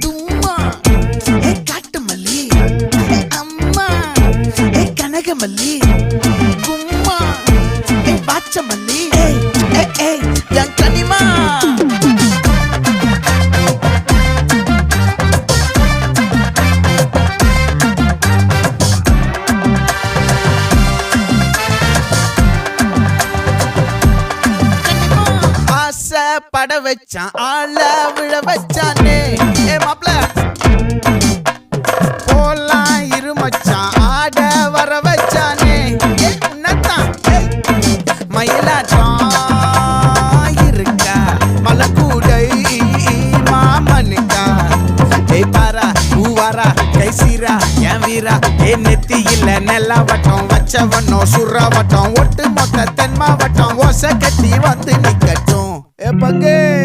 தும்மா ஏ காட்டு மல்லி அம்மா ஏ கனகமல்லி கும்மா ஏ பாச்ச மல்லி என் கனிமா பட வச்சான் ஆள விழ வச்சானே ஏ மாப்ள போலாம் இருமச்சான் ஆட வர வச்சானே ஏ உன்னத்தான் மயிலாட்டம் இருக்கா மலக்கூடை மாமனுக்கா ஏய் பாரா பூவாரா கைசீரா என் வீரா ஏ நெத்தி இல்ல நெல்லா வட்டம் வச்சவனோ சுறா வட்டம் ஒட்டு மொத்த தென் மாவட்டம் ஓசை கட்டி வந்து நிக்கட்டும். É pra quê?